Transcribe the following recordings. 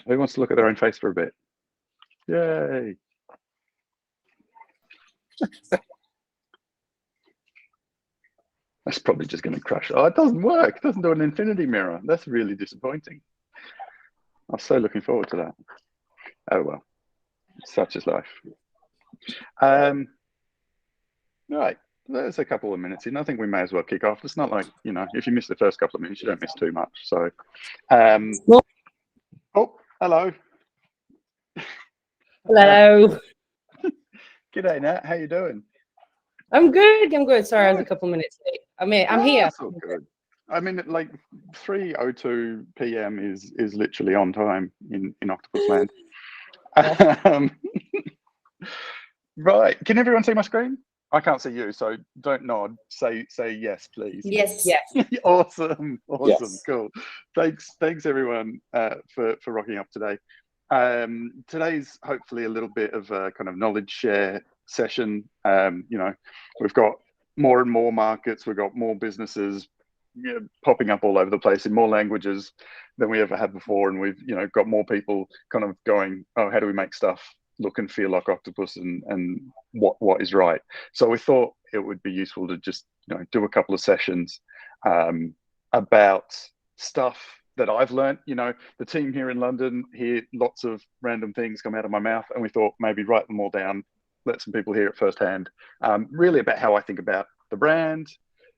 Who wants to look at their own face for a bit? Yay. That's probably just going to crash. Oh, it doesn't work. It doesn't do an infinity mirror. That's really disappointing. I was so looking forward to that. Oh, well, such is life. Right. There's a couple of minutes in. I think we may as well kick off. It's not like, if you miss the first couple of minutes, you don't miss too much. So, oh, hello. Hello. G'day, Nat. How you doing? I'm good. Sorry, I was a couple minutes late. I'm here. That's all good. I mean, like 3:02 p.m. is literally on time in Octopus Land. Right. Can everyone see my screen? I can't see you, so don't nod. Say yes, please. Yes. Awesome. Yes. Cool. Thanks everyone for rocking up today. Today's hopefully a little bit of a kind of knowledge share session. We've got more and more markets, we've got more businesses popping up all over the place in more languages than we ever had before, and we've got more people kind of going, oh, how do we make stuff look and feel like Octopus, and what is right? So we thought it would be useful to just do a couple of sessions about stuff that I've learned. The team here in London hear lots of random things come out of my mouth, and we thought maybe write them all down, let some people hear it firsthand. Really about how I think about the brand,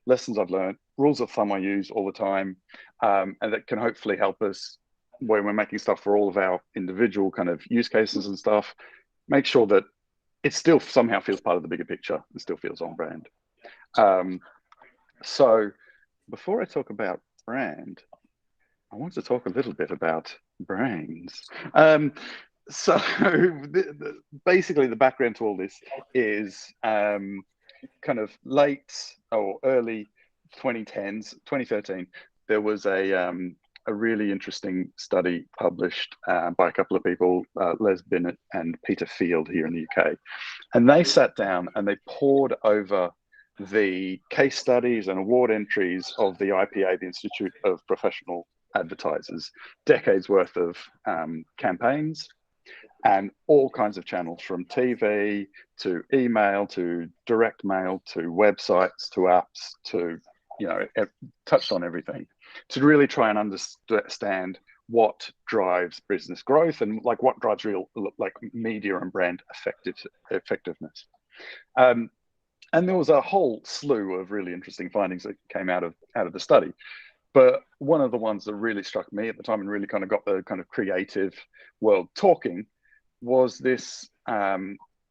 lessons I've learned, rules of thumb I use all the time, and that can hopefully help us when we're making stuff for all of our individual kind of use cases and stuff, make sure that it still somehow feels part of the bigger picture and still feels on brand. So before I talk about brand, I want to talk a little bit about brains. So basically the background to all this is kind of late or early 2010s, 2013, there was a really interesting study published by a couple of people, Les Binet and Peter Field here in the UK. And they sat down and they pored over the case studies and award entries of the IPA, the Institute of Professional Advertisers, decades worth of campaigns and all kinds of channels, from TV to email to direct mail to websites to apps to, touched on everything to really try and understand what drives business growth and like what drives real like media and brand effectiveness. And there was a whole slew of really interesting findings that came out of the study. But one of the ones that really struck me at the time and really kind of got the kind of creative world talking was this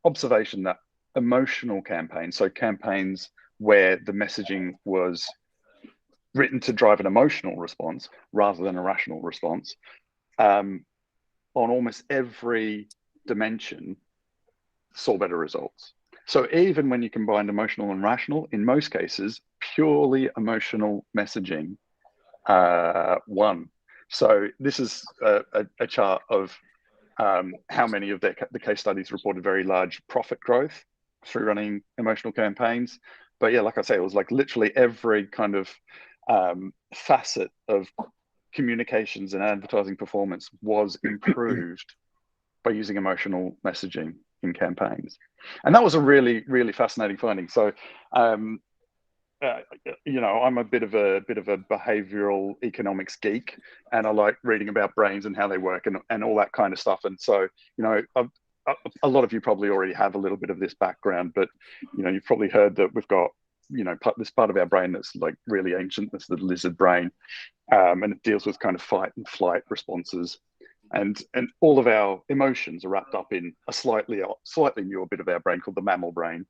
observation that emotional campaigns, so campaigns where the messaging was written to drive an emotional response rather than a rational response, on almost every dimension, saw better results. So even when you combined emotional and rational, in most cases, purely emotional messaging won. So this is a chart of how many of the case studies reported very large profit growth through running emotional campaigns. But yeah, like I say, it was like literally every kind of facet of communications and advertising performance was improved by using emotional messaging in campaigns. And that was a really, really fascinating finding. So, I'm a bit of a behavioral economics geek, and I like reading about brains and how they work and all that kind of stuff. And so, a lot of you probably already have a little bit of this background, but, you've probably heard that we've got, this part of our brain that's like really ancient, that's the lizard brain. And it deals with kind of fight and flight responses. And all of our emotions are wrapped up in a slightly newer bit of our brain called the mammal brain,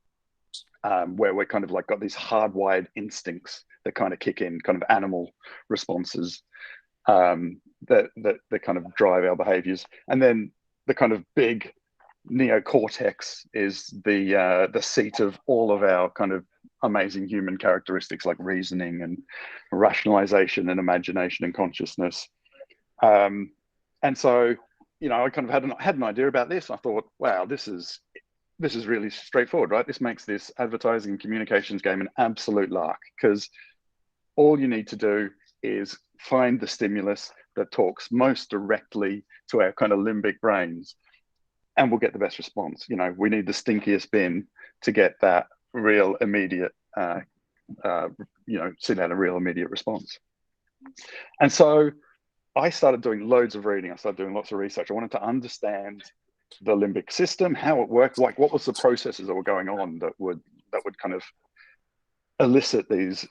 where we're kind of like got these hardwired instincts that kind of kick in, kind of animal responses that kind of drive our behaviors. And then the kind of big neocortex is the seat of all of our kind of amazing human characteristics like reasoning and rationalization and imagination and consciousness. And so, I kind of had an idea about this. I thought, wow, this is really straightforward, right? This makes this advertising and communications game an absolute lark, because all you need to do is find the stimulus that talks most directly to our kind of limbic brains, and we'll get the best response. You know, we need the stinkiest bin to get that real immediate, send out a real immediate response. And so I started doing loads of reading. I started doing lots of research. I wanted to understand the limbic system, how it worked, like what was the processes that were going on that would kind of elicit these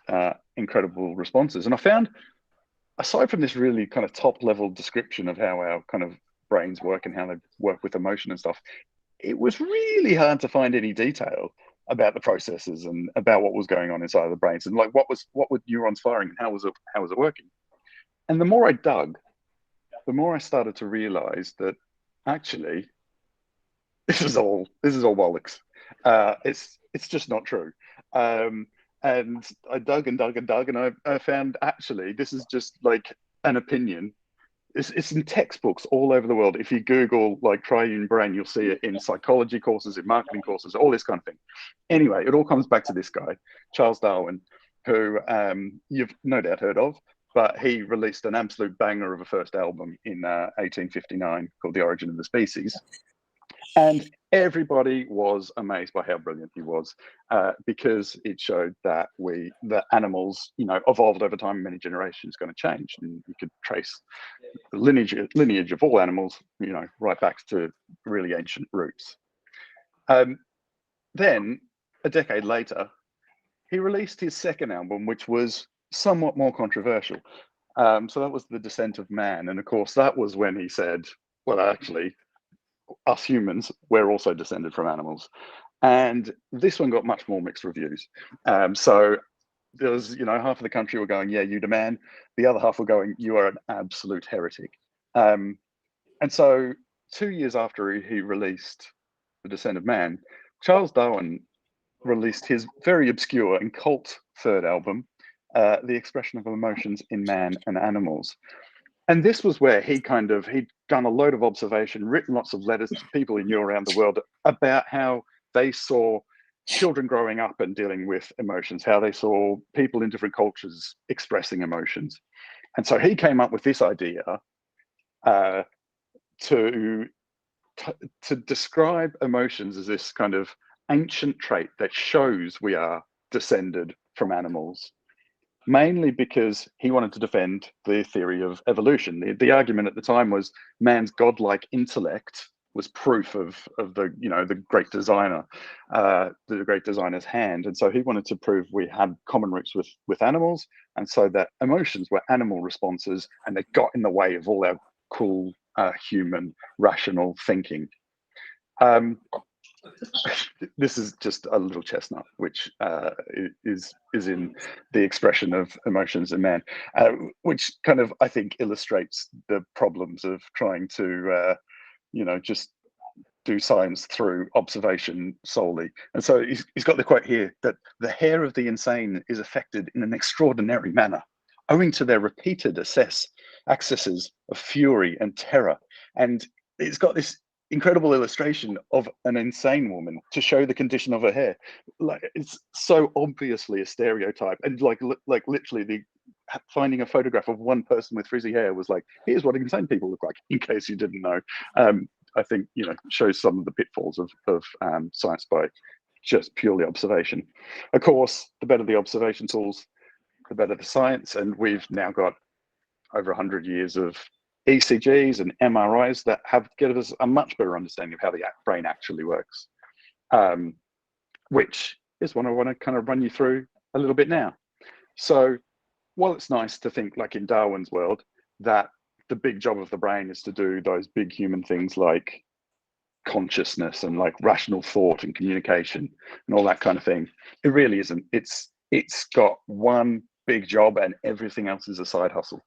incredible responses. And I found, aside from this really kind of top level description of how our kind of brains work and how they work with emotion and stuff, it was really hard to find any detail about the processes and about what was going on inside of the brains, and like what were neurons firing and how was it working. And the more I dug, the more I started to realize that actually this is all bollocks. It's just not true. And I dug and dug and dug, and I found actually this is just like an opinion. It's in textbooks all over the world. If you Google like triune brain, you'll see it in psychology courses, in marketing courses, all this kind of thing. Anyway, it all comes back to this guy, Charles Darwin, who you've no doubt heard of, but he released an absolute banger of a first album in 1859 called The Origin of the Species. And everybody was amazed by how brilliant he was, because it showed that the animals, evolved over time, many generations, going to change, and you could trace the lineage of all animals, right back to really ancient roots. Then, a decade later, he released his second album, which was somewhat more controversial. So that was The Descent of Man, and of course, that was when he said, "Well, actually, us humans, we're also descended from animals." And this one got much more mixed reviews. So there was, half of the country were going, "Yeah, you demand." The other half were going, "You are an absolute heretic." And so 2 years after he released The Descent of Man, Charles Darwin released his very obscure and cult third album, The Expression of Emotions in Man and Animals. And this was where he'd done a load of observation, written lots of letters to people he knew around the world about how they saw children growing up and dealing with emotions, how they saw people in different cultures expressing emotions. And so he came up with this idea to describe emotions as this kind of ancient trait that shows we are descended from animals, mainly because he wanted to defend the theory of evolution. The argument at the time was man's godlike intellect was proof of the great designer, the great designer's hand. And so he wanted to prove we had common roots with animals, and so that emotions were animal responses, and they got in the way of all our cool human rational thinking. This is just a little chestnut, which is in The Expression of Emotions in Man, which kind of, I think, illustrates the problems of trying to, just do science through observation solely. And so he's got the quote here that the hair of the insane is affected in an extraordinary manner, owing to their repeated accesses of fury and terror. And it's got this incredible illustration of an insane woman to show the condition of her hair. Like, it's so obviously a stereotype, and like literally finding a photograph of one person with frizzy hair was like, here's what insane people look like, in case you didn't know. I think shows some of the pitfalls of science by just purely observation. Of course, the better the observation tools, the better the science, and we've now got over 100 years of ECGs and MRIs that have given us a much better understanding of how the brain actually works, which is what I want to kind of run you through a little bit now. So while it's nice to think, like in Darwin's world, that the big job of the brain is to do those big human things like consciousness and like rational thought and communication and all that kind of thing, it really isn't. It's got one big job, and everything else is a side hustle.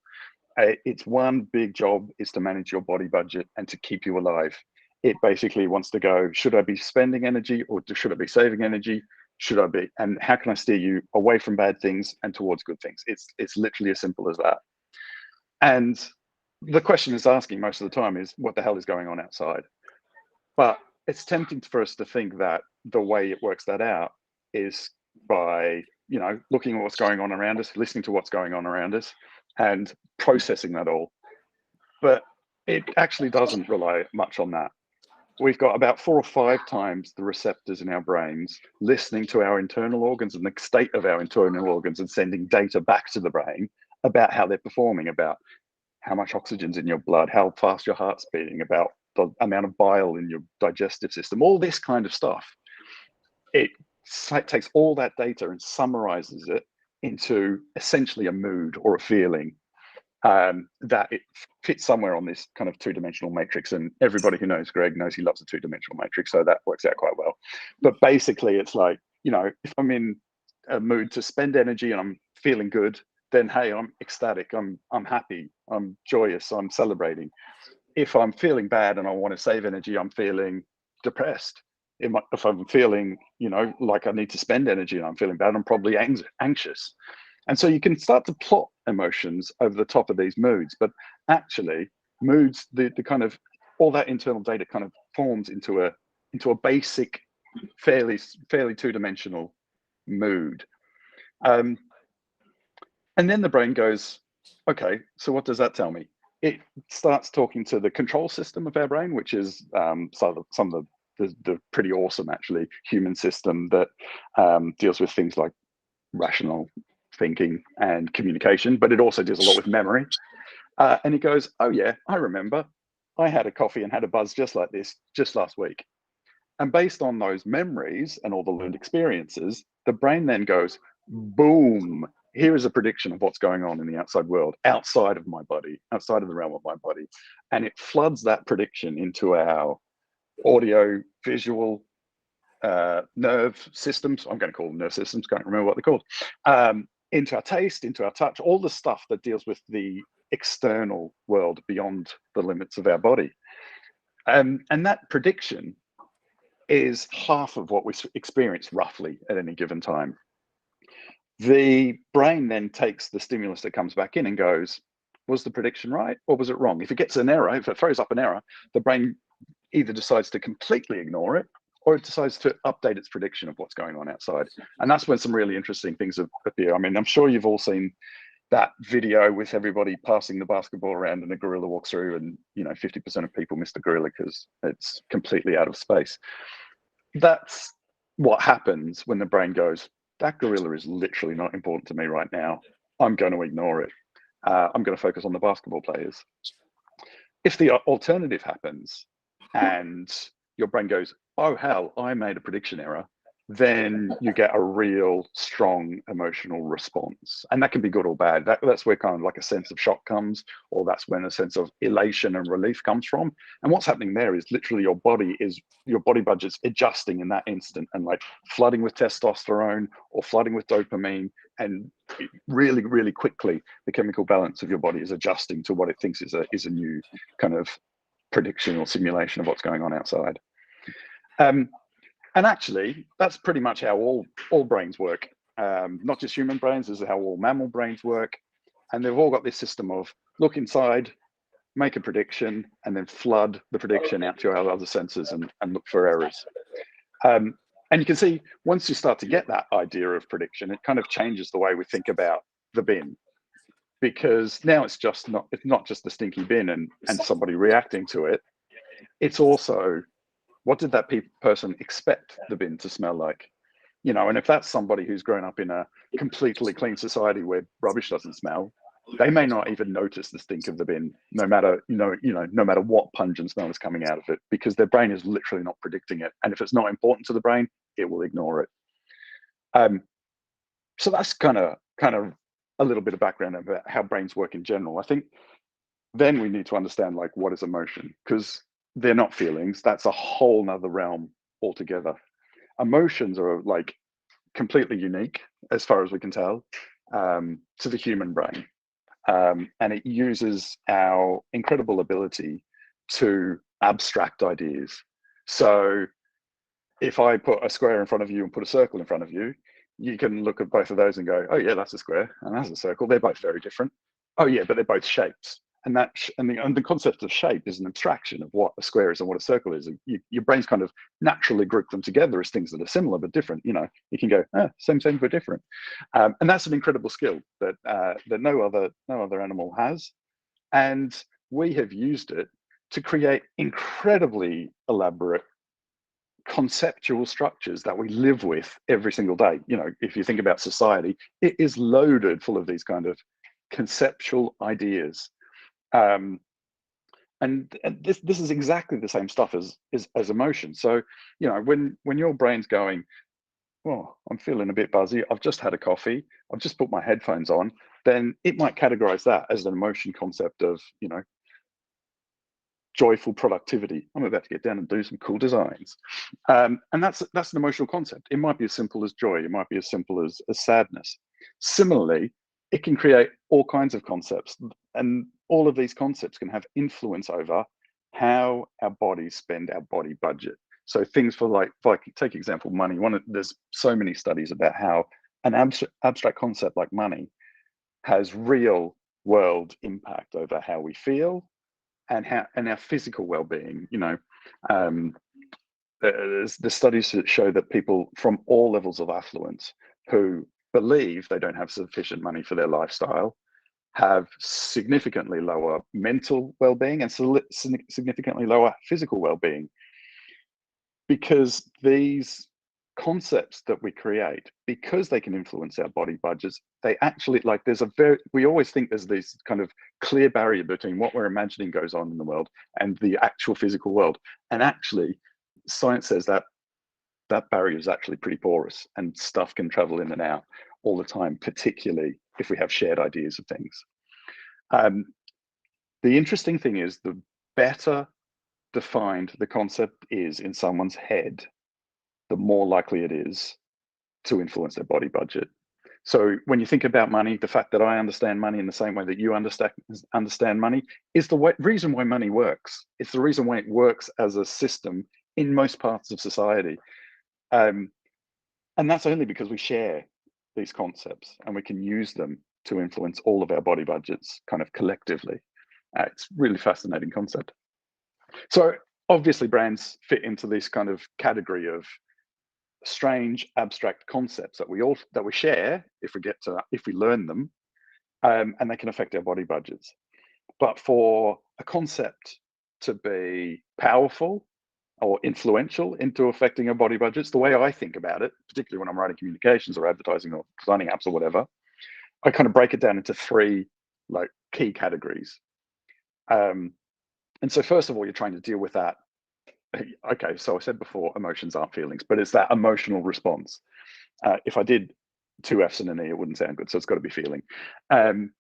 Its one big job is to manage your body budget and to keep you alive. It basically wants to go, should I be spending energy or should I be saving energy? And how can I steer you away from bad things and towards good things? It's literally as simple as that. And the question it's asking most of the time is, what the hell is going on outside? But it's tempting for us to think that the way it works that out is by, looking at what's going on around us, listening to what's going on around us, and processing that all. but it actually doesn't rely much on that. We've got about 4 or 5 times the receptors in our brains listening to our internal organs and the state of our internal organs and sending data back to the brain about how they're performing, about how much oxygen's in your blood, how fast your heart's beating, about the amount of bile in your digestive system, all this kind of stuff. It takes all that data and summarizes it into essentially a mood or a feeling that it fits somewhere on this kind of 2-dimensional matrix. And everybody who knows Greg knows he loves a 2-dimensional matrix, so that works out quite well. But basically, it's like, you know, if I'm in a mood to spend energy and I'm feeling good, then hey, I'm ecstatic, I'm happy, I'm joyous, I'm celebrating. If I'm feeling bad and I want to save energy, I'm feeling depressed. If I'm feeling, you know, like I need to spend energy and I'm feeling bad, I'm probably anxious. And so you can start to plot emotions over the top of these moods, but actually moods, the kind of all that internal data kind of forms into a basic, fairly 2-dimensional mood. And then the brain goes, okay, so what does that tell me? It starts talking to the control system of our brain, which is some of the pretty awesome, actually, human system that deals with things like rational thinking and communication, but it also deals a lot with memory. And it goes, oh yeah, I remember. I had a coffee and had a buzz just like this just last week. And based on those memories and all the learned experiences, the brain then goes, boom, here is a prediction of what's going on in the outside world, outside of my body, outside of the realm of my body. And it floods that prediction into our audio, visual, nerve systems. I'm going to call them nerve systems, can't remember what they're called. Into our taste, into our touch, all the stuff that deals with the external world beyond the limits of our body. And that prediction is half of what we experience roughly at any given time. The brain then takes the stimulus that comes back in and goes, was the prediction right or was it wrong? If it gets an error, if it throws up an error, the brain either decides to completely ignore it or it decides to update its prediction of what's going on outside. And that's when some really interesting things appear. I mean, I'm sure you've all seen that video with everybody passing the basketball around and a gorilla walks through and, you know, 50% of people miss the gorilla because it's completely out of space. That's what happens when the brain goes, that gorilla is literally not important to me right now. I'm going to ignore it. I'm going to focus on the basketball players. If the alternative happens and your brain goes, oh hell, I made a prediction error, then you get a real strong emotional response. And that can be good or bad. That's where kind of like a sense of shock comes, or that's when a sense of elation and relief comes from. And what's happening there is literally your body budget's adjusting in that instant and like flooding with testosterone or flooding with dopamine. And really, really quickly, the chemical balance of your body is adjusting to what it thinks is a new kind of prediction or simulation of what's going on outside. And actually, that's pretty much how all brains work. Not just human brains, this is how all mammal brains work. And they've all got this system of look inside, make a prediction, and then flood the prediction out to our other senses and look for errors. And you can see once you start to get that idea of prediction, it kind of changes the way we think about the bin. Because now it's not just the stinky bin and somebody reacting to it. It's also, what did that person expect the bin to smell like? You know, and if that's somebody who's grown up in a completely clean society where rubbish doesn't smell, they may not even notice the stink of the bin, no matter what pungent smell is coming out of it, because their brain is literally not predicting it. And if it's not important to the brain, it will ignore it. So that's kind of a little bit of background about how brains work in general. I think then we need to understand like what is emotion, because they're not feelings. That's a whole nother realm altogether. Emotions are like completely unique, as far as we can tell, to the human brain. And it uses our incredible ability to abstract ideas. So if I put a square in front of you and put a circle in front of you, you can look at both of those and go, oh yeah, that's a square and that's a circle. They're both very different. Oh yeah, but they're both shapes. And the concept of shape is an abstraction of what a square is and what a circle is. Your brains kind of naturally group them together as things that are similar but different. You know, you can go, same but different, and that's an incredible skill that no other animal has. And we have used it to create incredibly elaborate conceptual structures that we live with every single day. You know, if you think about society, it is loaded full of these kind of conceptual ideas. And this is exactly the same stuff as emotion. So, you know, when your brain's going, oh, I'm feeling a bit buzzy, I've just had a coffee, I've just put my headphones on, then it might categorize that as an emotion concept of, you know, joyful productivity. I'm about to get down and do some cool designs. And that's an emotional concept. It might be as simple as joy. It might be as simple as sadness. Similarly, it can create all kinds of concepts. And all of these concepts can have influence over how our bodies spend our body budget. So things for like take example, money. There's so many studies about how an abstract concept like money has real world impact over how we feel, and our physical well-being. You know, there's the studies that show that people from all levels of affluence who believe they don't have sufficient money for their lifestyle have significantly lower mental well-being and significantly lower physical well-being, because these concepts that we create, because they can influence our body budgets, they actually, like, we always think there's this kind of clear barrier between what we're imagining goes on in the world and the actual physical world. And actually, science says that that barrier is actually pretty porous, and stuff can travel in and out all the time, particularly if we have shared ideas of things. The interesting thing is, the better defined the concept is in someone's head, the more likely it is to influence their body budget. So when you think about money, the fact that I understand money in the same way that you understand money is the reason why money works. It's the reason why it works as a system in most parts of society. And that's only because we share these concepts and we can use them to influence all of our body budgets kind of collectively. It's a really fascinating concept. So obviously brands fit into this kind of category of strange abstract concepts that we share if we learn them, and they can affect our body budgets. But for a concept to be powerful or influential into affecting our body budgets, the way I think about it, particularly when I'm writing communications or advertising or designing apps or whatever, I kind of break it down into three like key categories. And so first of all, you're trying to deal with that. Okay, so I said before, emotions aren't feelings, but it's that emotional response. If I did two F's and an E, it wouldn't sound good, so it's got to be feeling. And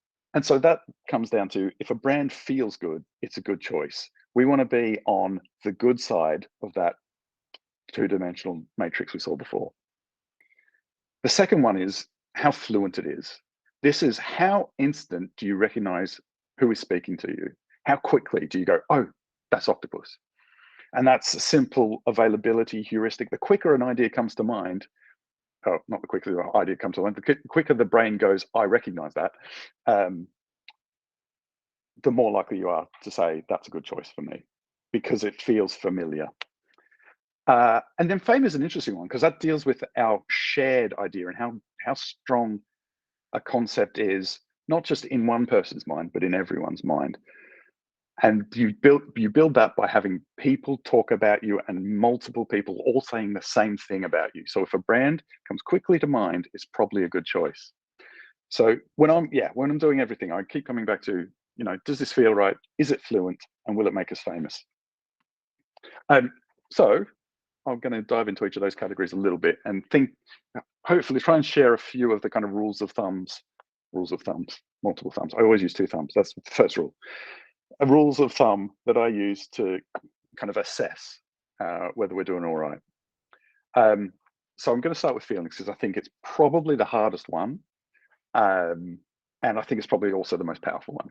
so that comes down to, if a brand feels good, it's a good choice. We want to be on the good side of that two-dimensional matrix we saw before. The second one is how fluent it is. This is how instant do you recognize who is speaking to you? How quickly do you go, oh, that's Octopus? And that's a simple availability heuristic. The quicker an idea comes to mind, oh, not the quicker the idea comes to mind, the quicker the brain goes, I recognize that, the more likely you are to say, that's a good choice for me, because it feels familiar. And then fame is an interesting one, because that deals with our shared idea and how strong a concept is, not just in one person's mind, but in everyone's mind. And you build that by having people talk about you and multiple people all saying the same thing about you. So if a brand comes quickly to mind, it's probably a good choice. So when I'm doing everything, I keep coming back to, you know, does this feel right? Is it fluent? And will it make us famous? So I'm going to dive into each of those categories a little bit and hopefully try and share a few of the kind of rules of thumbs, multiple thumbs. I always use two thumbs. That's the first rule. Rules of thumb that I use to kind of assess whether we're doing all right. So I'm going to start with feelings, because I think it's probably the hardest one. And I think it's probably also the most powerful one.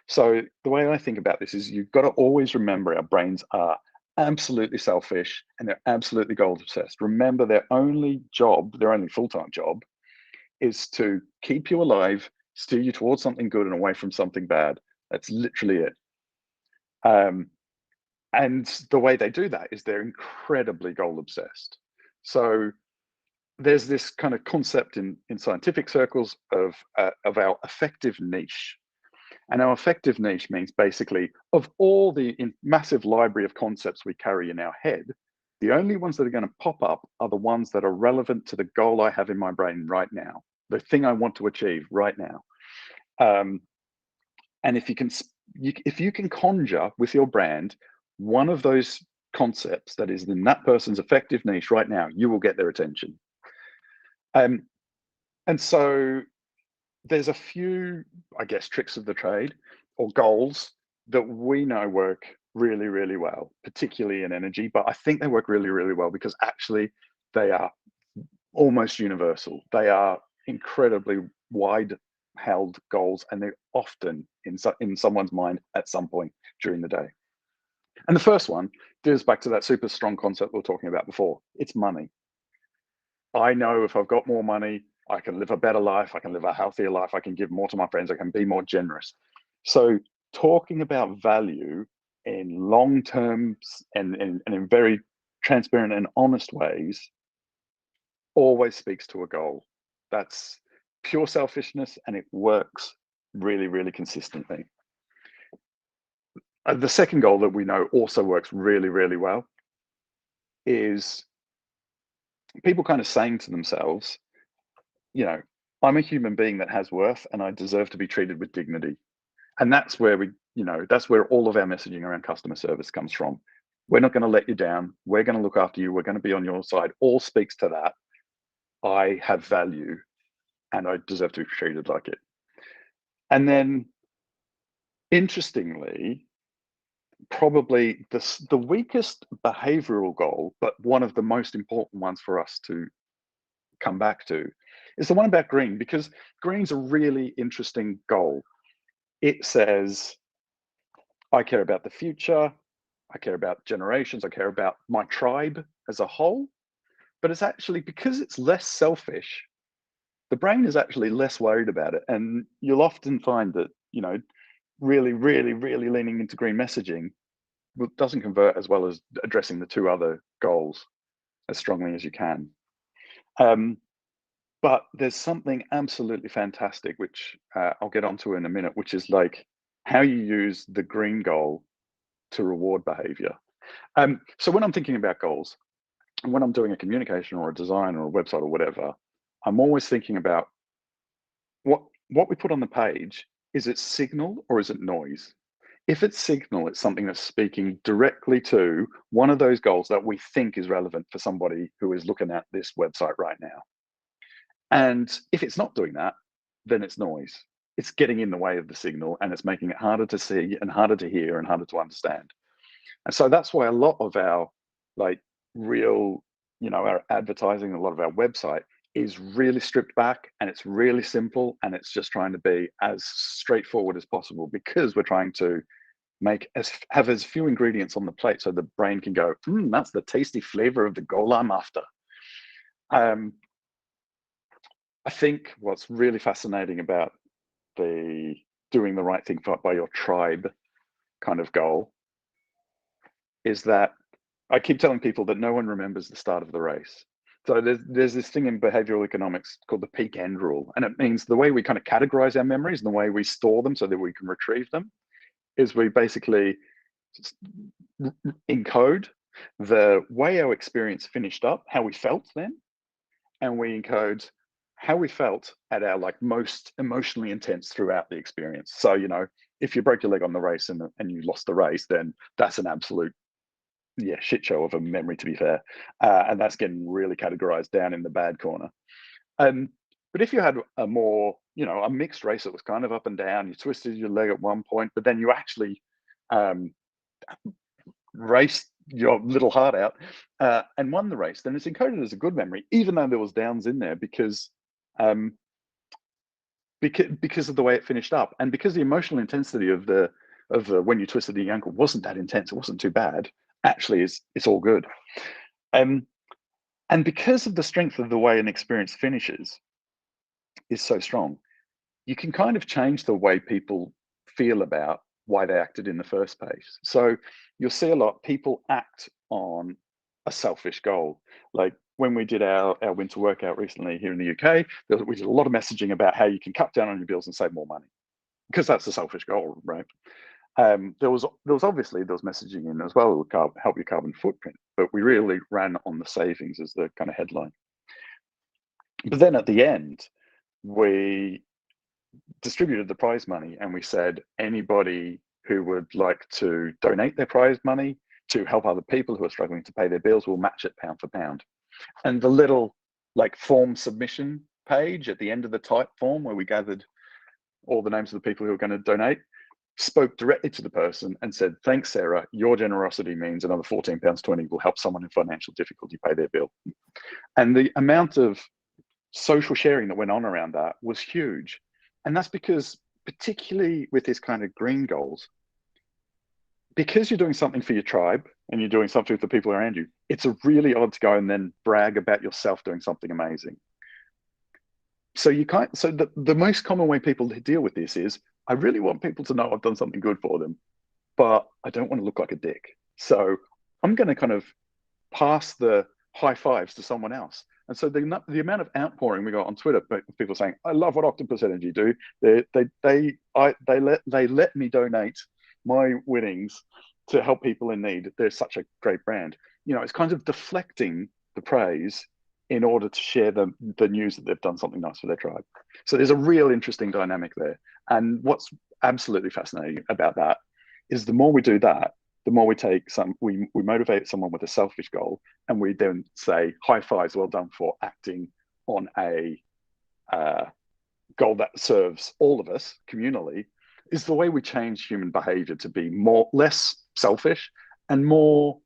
So the way I think about this is, you've got to always remember our brains are absolutely selfish and they're absolutely goal obsessed. Remember, their only full-time job is to keep you alive, steer you towards something good and away from something bad. That's literally it. And the way they do that is they're incredibly goal obsessed. So there's this kind of concept in scientific circles of our effective niche. And our effective niche means basically of all the massive library of concepts we carry in our head, the only ones that are going to pop up are the ones that are relevant to the goal I have in my brain right now, the thing I want to achieve right now. And if you can conjure with your brand one of those concepts that is in that person's effective niche right now, you will get their attention. And so there's a few, I guess, tricks of the trade or goals that we know work really, really well, particularly in energy. But I think they work really, really well because actually they are almost universal. They are incredibly wide held goals, and they're often in someone's mind at some point during the day. And the first one goes back to that super strong concept we were talking about before. It's money. I know if I've got more money, I can live a better life, I can live a healthier life, I can give more to my friends, I can be more generous. So talking about value in long terms and in very transparent and honest ways always speaks to a goal. That's pure selfishness, and it works really, really consistently. The second goal that we know also works really, really well is people kind of saying to themselves, you know, I'm a human being that has worth and I deserve to be treated with dignity. And that's where that's where all of our messaging around customer service comes from. We're not going to let you down. We're going to look after you. We're going to be on your side. All speaks to that. I have value and I deserve to be treated like it. And then, interestingly, probably the weakest behavioral goal, but one of the most important ones for us to come back to, is the one about green, because green's a really interesting goal. It says, I care about the future, I care about generations, I care about my tribe as a whole. But it's actually, because it's less selfish, the brain is actually less worried about it. And you'll often find that, really, really, really leaning into green messaging doesn't convert as well as addressing the two other goals as strongly as you can. But there's something absolutely fantastic, which I'll get onto in a minute, which is like how you use the green goal to reward behavior. So when I'm thinking about goals, and when I'm doing a communication or a design or a website or whatever, I'm always thinking about what we put on the page. Is it signal or is it noise? If it's signal, it's something that's speaking directly to one of those goals that we think is relevant for somebody who is looking at this website right now. And if it's not doing that, then it's noise. It's getting in the way of the signal, and it's making it harder to see and harder to hear and harder to understand. And so that's why a lot of our real, our advertising, a lot of our website is really stripped back, and it's really simple, and it's just trying to be as straightforward as possible, because we're trying to have as few ingredients on the plate so the brain can go, that's the tasty flavor of the goal I'm after. I think what's really fascinating about the doing the right thing by your tribe kind of goal is that I keep telling people that no one remembers the start of the race. So there's this thing in behavioral economics called the peak end rule. And it means the way we kind of categorize our memories and the way we store them so that we can retrieve them is we basically encode the way our experience finished up, how we felt then, and we encode how we felt at our most emotionally intense throughout the experience. So, if you broke your leg on the race and you lost the race, then that's an absolute shit show of a memory, to be fair. And that's getting really categorized down in the bad corner. But if you had a more, a mixed race that was kind of up and down, you twisted your leg at one point, but then you actually raced your little heart out and won the race, then it's encoded as a good memory, even though there was downs in there, because of the way it finished up, and because the emotional intensity of the when you twisted the ankle wasn't that intense, it wasn't too bad. Actually, it's all good. And because of the strength of the way an experience finishes is so strong, you can kind of change the way people feel about why they acted in the first place. So you'll see a lot people act on a selfish goal. Like when we did our winter workout recently here in the UK, we did a lot of messaging about how you can cut down on your bills and save more money. because that's a selfish goal, right? There was obviously messaging in as well, would help your carbon footprint, but we really ran on the savings as the kind of headline. But then at the end, we distributed the prize money and we said anybody who would like to donate their prize money to help other people who are struggling to pay their bills will match it pound for pound. And the little like form submission page at the end of the type form where we gathered all the names of the people who were going to donate spoke directly to the person and said, thanks, Sarah, your generosity means another £14.20 will help someone in financial difficulty pay their bill. And the amount of social sharing that went on around that was huge. And that's because, particularly with this kind of green goals, because you're doing something for your tribe and you're doing something with the people around you, it's a really odd to go and then brag about yourself doing something amazing. So the most common way people deal with this is, I really want people to know I've done something good for them, but I don't want to look like a dick. So I'm going to kind of pass the high fives to someone else. And so the amount of outpouring we got on Twitter, people saying, I love what Octopus Energy do. They let me donate my winnings to help people in need. They're such a great brand. You know, it's kind of deflecting the praise in order to share the news that they've done something nice for their tribe. So there's a real interesting dynamic there. And what's absolutely fascinating about that is the more we do that, the more we motivate someone with a selfish goal, and we then say, high fives, well done for acting on a goal that serves all of us communally, is the way we change human behavior to be less selfish and more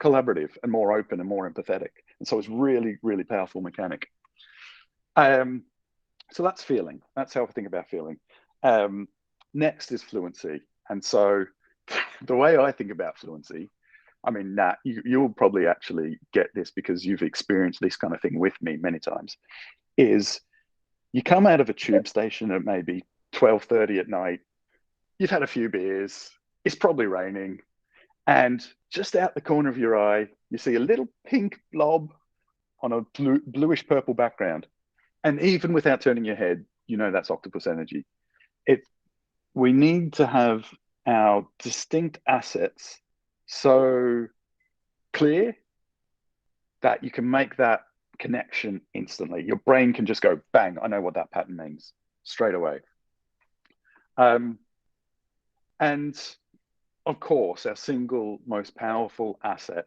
collaborative and more open and more empathetic. And so it's really, really powerful mechanic. So that's feeling. That's how I think about feeling. Next is fluency. And so the way I think about fluency, I mean, Nat, you'll probably actually get this because you've experienced this kind of thing with me many times, is you come out of a tube station at maybe 12:30 at night, you've had a few beers, it's probably raining, and just out the corner of your eye, you see a little pink blob on a bluish purple background. And even without turning your head, you know that's Octopus Energy. We need to have our distinct assets so clear that you can make that connection instantly. Your brain can just go, bang, I know what that pattern means straight away. And of course, our single most powerful asset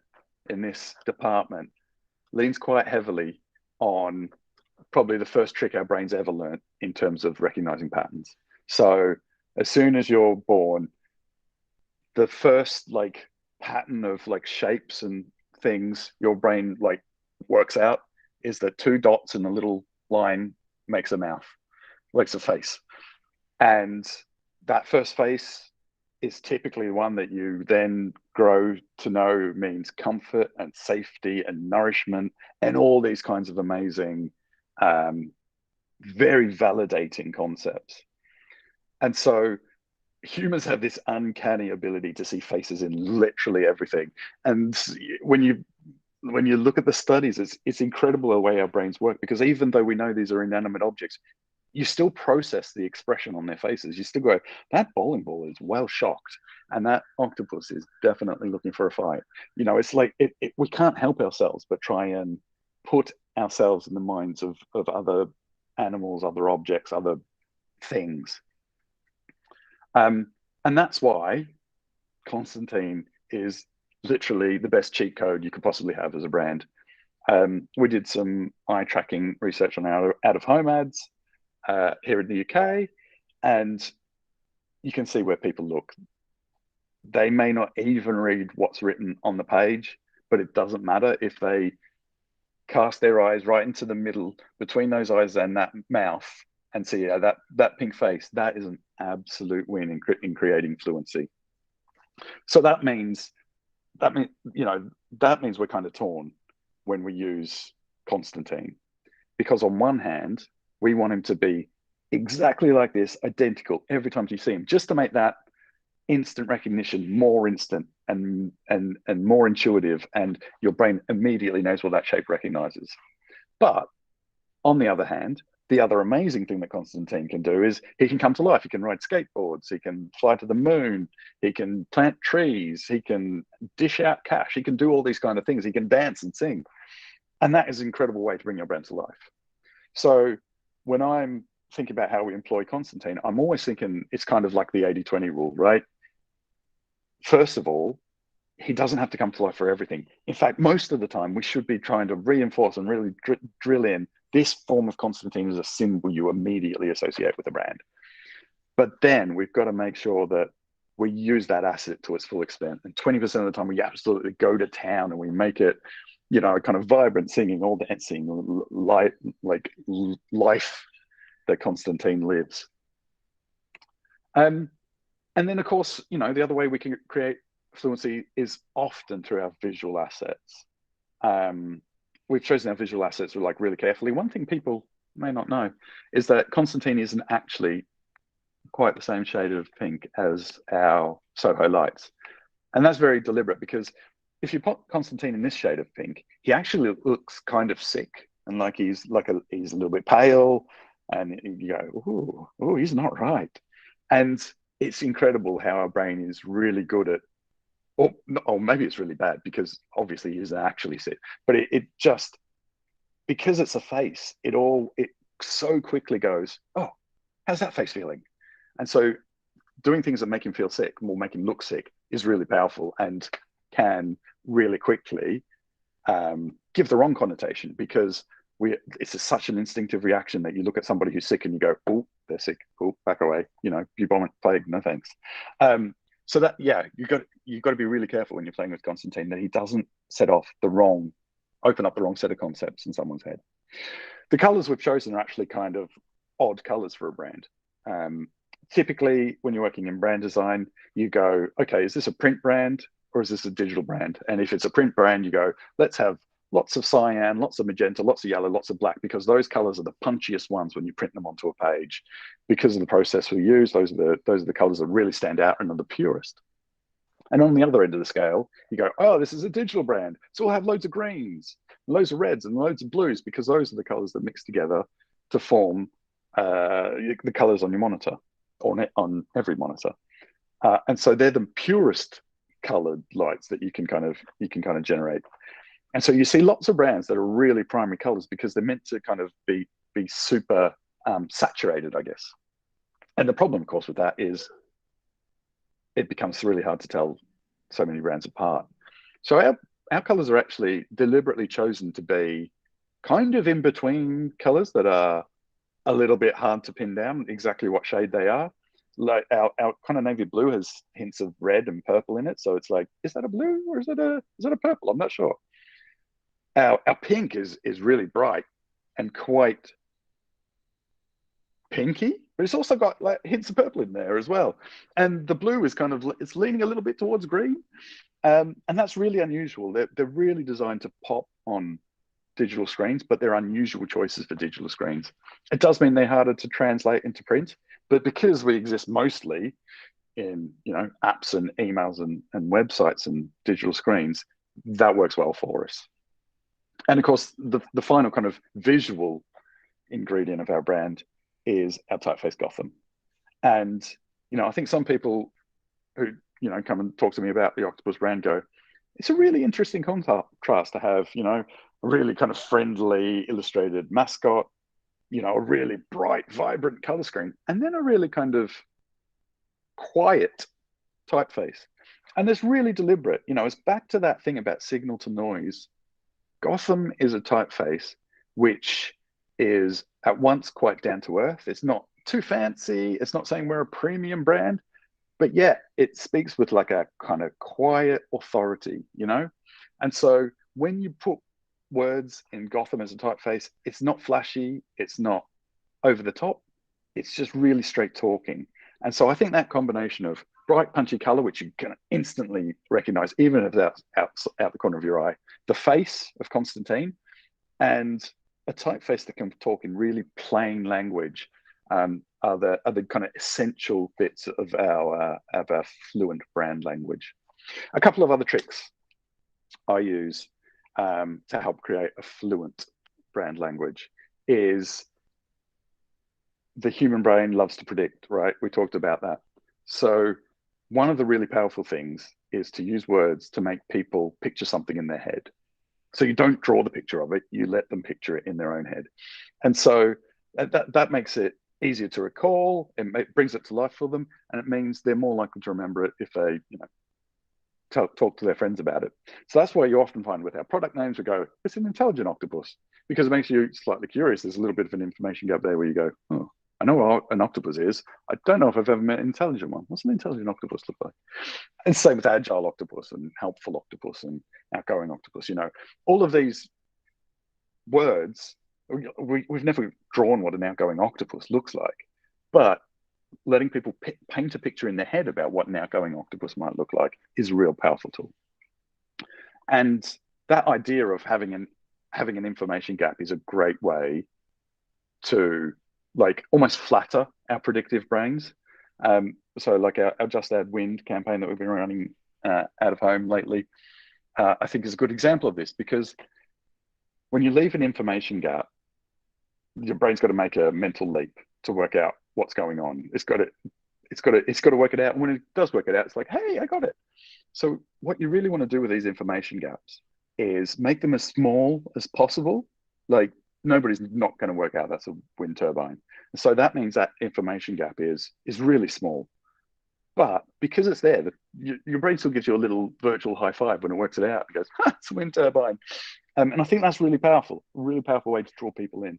in this department leans quite heavily on probably the first trick our brains ever learned in terms of recognizing patterns. So as soon as you're born, the first like pattern of like shapes and things your brain like works out is that two dots in a little line makes a mouth, makes a face. And that first face is typically one that you then grow to know means comfort and safety and nourishment and all these kinds of amazing, very validating concepts. And so humans have this uncanny ability to see faces in literally everything. And when you look at the studies, it's incredible the way our brains work, because even though we know these are inanimate objects, you still process the expression on their faces. You still go, that bowling ball is well shocked, and that octopus is definitely looking for a fight. You know, it's like we can't help ourselves but try and put ourselves in the minds of other animals, other objects, other things. And that's why Constantine is literally the best cheat code you could possibly have as a brand. We did some eye tracking research on our out-of-home ads here in the UK, and you can see where people look. They may not even read what's written on the page, but it doesn't matter if they cast their eyes right into the middle between those eyes and that mouth and see that pink face. That is an absolute win in creating fluency. So that means we're kind of torn when we use Constantine, because on one hand, we want him to be exactly like this, identical every time you see him, just to make that instant recognition more instant and more intuitive, and your brain immediately knows what that shape recognizes. But on the other hand, the other amazing thing that Constantine can do is he can come to life. He can ride skateboards. He can fly to the moon. He can plant trees. He can dish out cash. He can do all these kind of things. He can dance and sing. And that is an incredible way to bring your brand to life. So when I'm thinking about how we employ Constantine, I'm always thinking it's kind of like the 80-20 rule, right? First of all, he doesn't have to come to life for everything. In fact, most of the time, we should be trying to reinforce and really drill in this form of Constantine is a symbol you immediately associate with the brand. But then we've got to make sure that we use that asset to its full extent. And 20% of the time, we absolutely go to town and we make it, you know, kind of vibrant, singing, all dancing, like life that Constantine lives. And then, of course, you know, the other way we can create fluency is often through our visual assets. We've chosen our visual assets like really carefully. One thing people may not know is that Constantine isn't actually quite the same shade of pink as our Soho lights. And that's very deliberate, because if you put Constantine in this shade of pink, he actually looks kind of sick and like he's a little bit pale, and you go, oh, he's not right. And it's incredible how our brain is really good at, or maybe it's really bad because obviously he isn't actually sick, but it just, because it's a face, it so quickly goes, oh, how's that face feeling? And so doing things that make him feel sick, or make him look sick, is really powerful and can really quickly give the wrong connotation, because it's such an instinctive reaction that you look at somebody who's sick and you go, oh, they're sick, oh, back away, you know, bubonic plague, no thanks. So that, yeah, you've got to be really careful when you're playing with Constantine that he doesn't open up the wrong set of concepts in someone's head. The colors we've chosen are actually kind of odd colors for a brand. Typically, when you're working in brand design, you go, okay, is this a print brand or is this a digital brand? And if it's a print brand, you go, let's have lots of cyan, lots of magenta, lots of yellow, lots of black, because those colors are the punchiest ones when you print them onto a page. Because of the process we use, those are the colors that really stand out and are the purest. And on the other end of the scale, you go, oh, this is a digital brand, so we'll have loads of greens, loads of reds, and loads of blues, because those are the colors that mix together to form the colors on your monitor, or on every monitor. And so they're the purest colored lights that you can kind of generate. And so you see lots of brands that are really primary colors because they're meant to kind of be super saturated, I guess. And the problem, of course, with that is it becomes really hard to tell so many brands apart. So our colors are actually deliberately chosen to be kind of in between colors that are a little bit hard to pin down exactly what shade they are. Like our kind of navy blue has hints of red and purple in it, so it's like, is that a blue or is it a purple? I'm not sure. Our pink is really bright and quite pinky, but it's also got like hints of purple in there as well. And the blue is it's leaning a little bit towards green, and that's really unusual. They're really designed to pop on digital screens, but they're unusual choices for digital screens. It does mean they're harder to translate into print, but because we exist mostly in, you know, apps and emails and websites and digital screens, that works well for us. And of course, the final kind of visual ingredient of our brand is our typeface Gotham. And, you know, I think some people who, you know, come and talk to me about the Octopus brand go, it's a really interesting contrast to have, you know, a really kind of friendly illustrated mascot, you know, a really bright, vibrant color screen, and then a really kind of quiet typeface. And it's really deliberate. You know, it's back to that thing about signal to noise. Gotham is a typeface which is at once quite down to earth. It's not too fancy. It's not saying we're a premium brand, but yet it speaks with like a kind of quiet authority, you know? And so when you put words in Gotham as a typeface, it's not flashy, it's not over the top, it's just really straight talking. And so I think that combination of bright, punchy color, which you can instantly recognize, even if that's out the corner of your eye, the face of Constantine, and a typeface that can talk in really plain language, are the kind of essential bits of our fluent brand language. A couple of other tricks I use to help create a fluent brand language is the human brain loves to predict, right? We talked about that. So one of the really powerful things is to use words to make people picture something in their head. So you don't draw the picture of it, you let them picture it in their own head. And so that makes it easier to recall, brings it to life for them, and it means they're more likely to remember it if they, talk to their friends about it. So that's why you often find with our product names, we go, it's an intelligent octopus, because it makes you slightly curious. There's a little bit of an information gap there where you go, oh, I know what an octopus is. I don't know if I've ever met an intelligent one. What's an intelligent octopus look like? And same with agile octopus and helpful octopus and outgoing octopus. All of these words, we've never drawn what an outgoing octopus looks like, but letting people paint a picture in their head about what an outgoing octopus might look like is a real powerful tool. And that idea of having an information gap is a great way to almost flatter our predictive brains. So like our Just Add Wind campaign that we've been running out of home lately, I think is a good example of this, because when you leave an information gap, your brain's got to make a mental leap to work out what's going on. It's got to work it out. And when it does work it out, it's like, hey, I got it. So what you really want to do with these information gaps is make them as small as possible. Like, nobody's not going to work out that's a wind turbine. So that means that information gap is really small. But because it's there, your brain still gives you a little virtual high five when it works it out. It goes, it's a wind turbine. And I think that's really powerful way to draw people in.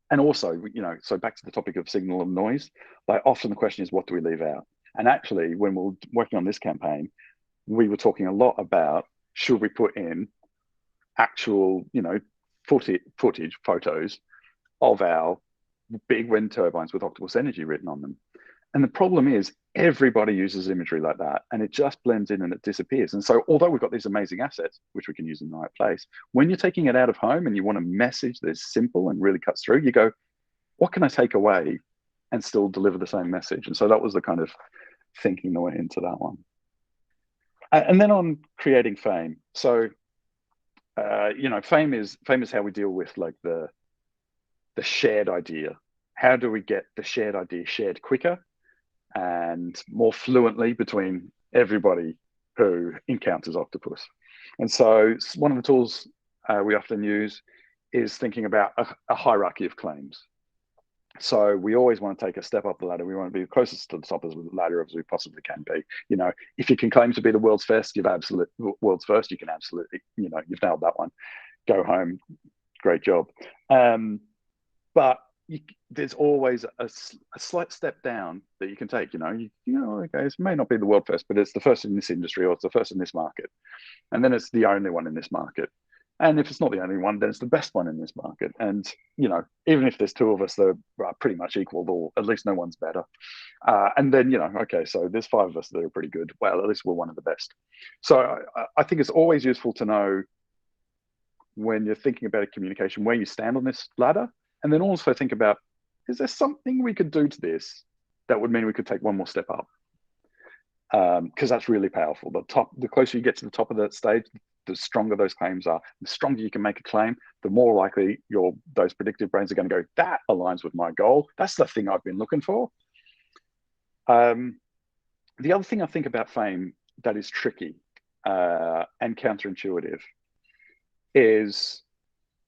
And also, so back to the topic of signal and noise, often the question is, what do we leave out? And actually, when we were working on this campaign, we were talking a lot about, should we put in actual, footage, photos of our big wind turbines with Octopus Energy written on them. And the problem is, everybody uses imagery like that, and it just blends in and it disappears. And so although we've got these amazing assets, which we can use in the right place, when you're taking it out of home and you want a message that's simple and really cuts through, you go, what can I take away and still deliver the same message? And so that was the kind of thinking that went into that one. And then on creating fame. So, fame is how we deal with the shared idea. How do we get the shared idea shared quicker and more fluently between everybody who encounters Octopus? And so one of the tools we often use is thinking about a hierarchy of claims. So we always want to take a step up the ladder. We want to be closest to the top of the ladder as we possibly can be. If you can claim to be the world's first, world's first, you can absolutely, you've nailed that one. Go home, great job. But there's always a slight step down that you can take. Okay, it may not be the world first, but it's the first in this industry, or it's the first in this market, and then it's the only one in this market. And if it's not the only one, then it's the best one in this market. And even if there's two of us, they're pretty much equal, or at least no one's better. And then okay, so there's five of us that are pretty good. Well, at least we're one of the best. So I think it's always useful to know, when you're thinking about a communication, where you stand on this ladder. And then also think about, is there something we could do to this that would mean we could take one more step up? Because that's really powerful. The closer you get to the top of that stage, the stronger those claims are. The stronger you can make a claim, the more likely those predictive brains are going to go, that aligns with my goal. That's the thing I've been looking for. The other thing I think about fame that is tricky and counterintuitive is,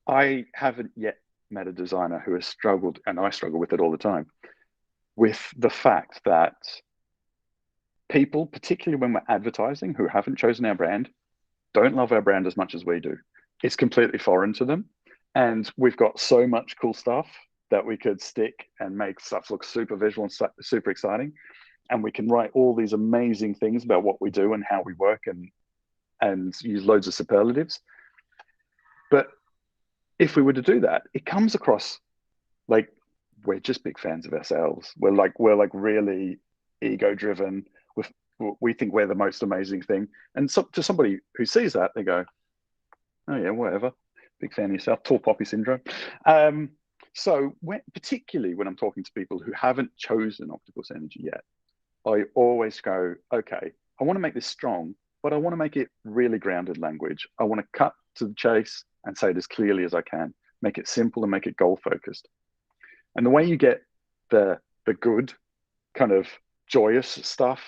I haven't yet met a designer who has struggled, and I struggle with it all the time, with the fact that people, particularly when we're advertising, who haven't chosen our brand, don't love our brand as much as we do. It's completely foreign to them. And we've got so much cool stuff that we could stick and make stuff look super visual and super exciting. And we can write all these amazing things about what we do and how we work, and use loads of superlatives. But if we were to do that, it comes across like we're just big fans of ourselves. We're really ego driven. We think we're the most amazing thing. And so, to somebody who sees that, they go, oh yeah, whatever. Big fan of yourself, tall poppy syndrome. So particularly when I'm talking to people who haven't chosen Octopus Energy yet, I always go, okay, I want to make this strong, but I want to make it really grounded language. I want to cut to the chase and say it as clearly as I can, make it simple and make it goal focused. And the way you get the good kind of joyous stuff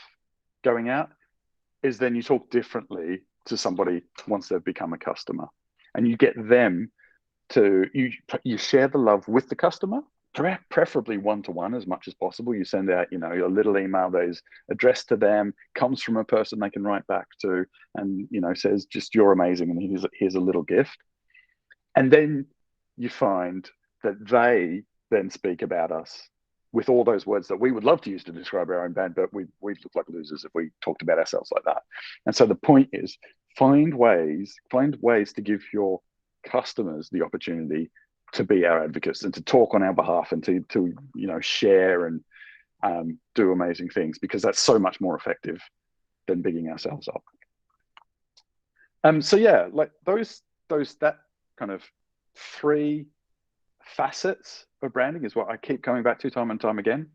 going out, is then you talk differently to somebody once they've become a customer, and you get them to you share the love with the customer, preferably one-to-one as much as possible. You send out, a little email that is addressed to them, comes from a person they can write back to, and says just you're amazing, and here's a little gift. And then you find that they then speak about us with all those words that we would love to use to describe our own band, but we look like losers if we talked about ourselves like that. And so the point is, find ways to give your customers the opportunity to be our advocates and to talk on our behalf and to share and do amazing things, because that's so much more effective than bigging ourselves up. So yeah, like that kind of 3 facets of branding is what I keep coming back to time and time again.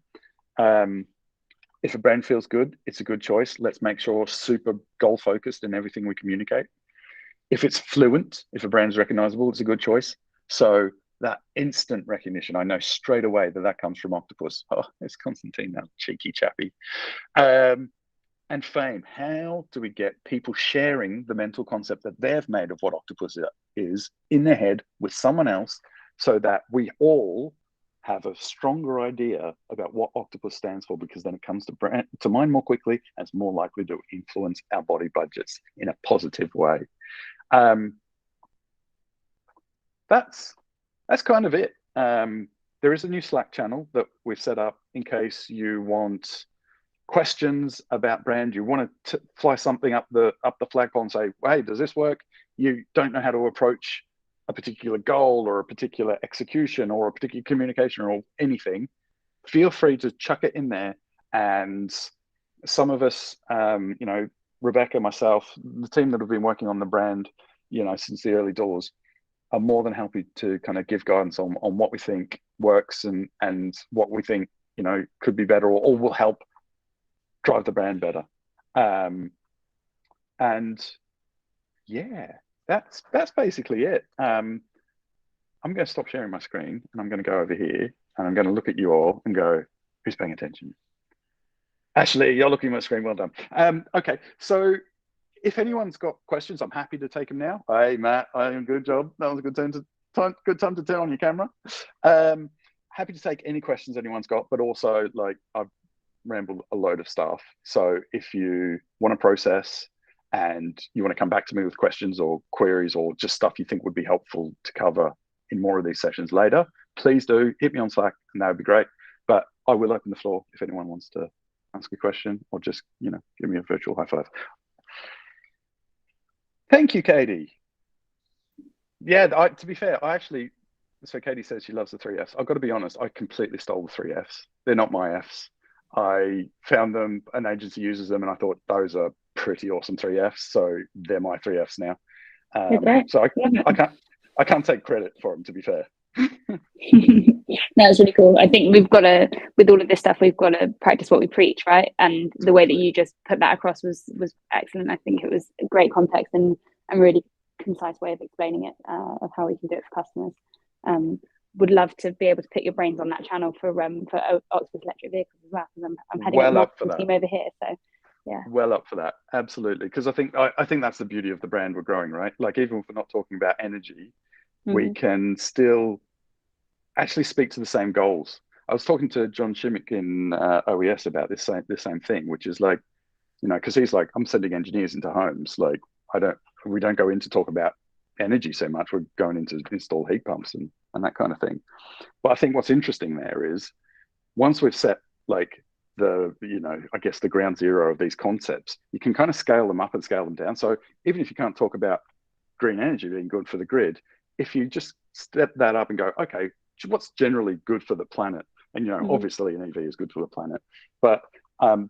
If a brand feels good, it's a good choice. Let's make sure super goal focused in everything we communicate. If it's fluent, if a brand's recognizable, it's a good choice. So that instant recognition, I know straight away that comes from Octopus. Oh, it's Constantine, that cheeky chappy. And fame. How do we get people sharing the mental concept that they've made of what Octopus is in their head with someone else, so that we all have a stronger idea about what Octopus stands for, because then it comes to mind more quickly and it's more likely to influence our body budgets in a positive way. That's kind of it. There is a new Slack channel that we've set up in case you want questions about brand. You want to fly something up the flagpole and say, hey, does this work? You don't know how to approach a particular goal or a particular execution or a particular communication or anything, feel free to chuck it in there. And some of us, Rebecca, myself, the team that have been working on the brand, since the early doors, are more than happy to kind of give guidance on what we think works and what we think, could be better or will help drive the brand better. And yeah, that's basically it. I'm going to stop sharing my screen and I'm going to go over here and I'm going to look at you all and go, who's paying attention? Ashley, you're looking at my screen. Well done. Okay, so if anyone's got questions, I'm happy to take them now. Hey, Matt, good job. That was a good time to turn on your camera. Happy to take any questions anyone's got, but also, like, I've rambled a load of stuff. So if you want to process and you want to come back to me with questions or queries or just stuff you think would be helpful to cover in more of these sessions later, please do hit me on Slack and that would be great. But I will open the floor if anyone wants to ask a question or just, give me a virtual high five. Thank you, Katie. Yeah, to be fair, so Katie says she loves the 3 Fs. I've got to be honest, I completely stole the 3 Fs. They're not my Fs. I found them, an agency uses them, and I thought those are pretty awesome 3 Fs. So they're my 3 Fs now. So I can't take credit for them, to be fair. That's really cool. I think with all of this stuff, we've got to practice what we preach, right? And the way that you just put that across was excellent. I think it was a great context and a really concise way of explaining it, of how we can do it for customers. Would love to be able to pick your brains on that channel for Octopus electric vehicles as well, because I'm heading up the marketing team over here. So yeah, well up for that, absolutely. Because I think that's the beauty of the brand we're growing, right? Like, even if we're not talking about energy, we can still actually speak to the same goals. I was talking to John Shimmick in OES about this same thing, which is like, because he's like, I'm sending engineers into homes. Like, we don't go in to talk about energy so much. We're going in to install heat pumps and that kind of thing. But I think what's interesting there is, once we've set like I guess the ground zero of these concepts, you can kind of scale them up and scale them down. So even if you can't talk about green energy being good for the grid, if you just step that up and go, okay, what's generally good for the planet? And, obviously an EV is good for the planet, but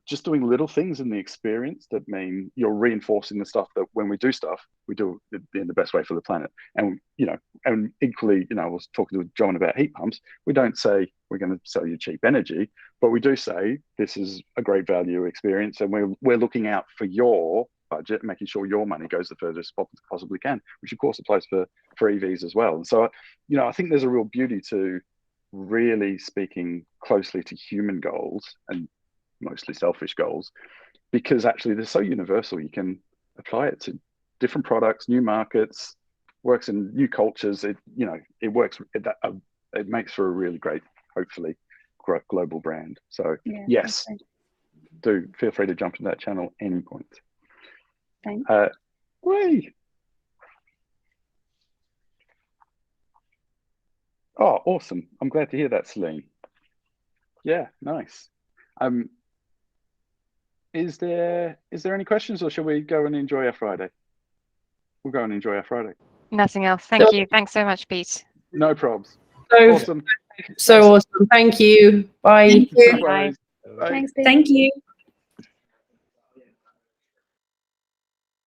just doing little things in the experience that mean you're reinforcing the stuff that when we do stuff, we do it in the best way for the planet. And, and equally, I was talking to John about heat pumps. We don't say we're going to sell you cheap energy, but we do say this is a great value experience. And we're looking out for your budget and making sure your money goes the furthest possibly can, which of course applies for EVs as well. And so, I think there's a real beauty to really speaking closely to human goals and mostly selfish goals, because actually they're so universal. You can apply it to different products, new markets, works in new cultures. It works. It makes for a really great, hopefully, global brand. So yes, do feel free to jump into that channel any point. Thanks. Way. Oh, awesome! I'm glad to hear that, Celine. Yeah, nice. Is there any questions, or shall we go and enjoy our Friday? We'll go and enjoy our Friday. Nothing else. Thank you. Thanks so much, Pete. No probs. So Awesome. so awesome. Thank you. Bye. Thank you. No worries. Bye. Thanks, Pete. Thank you.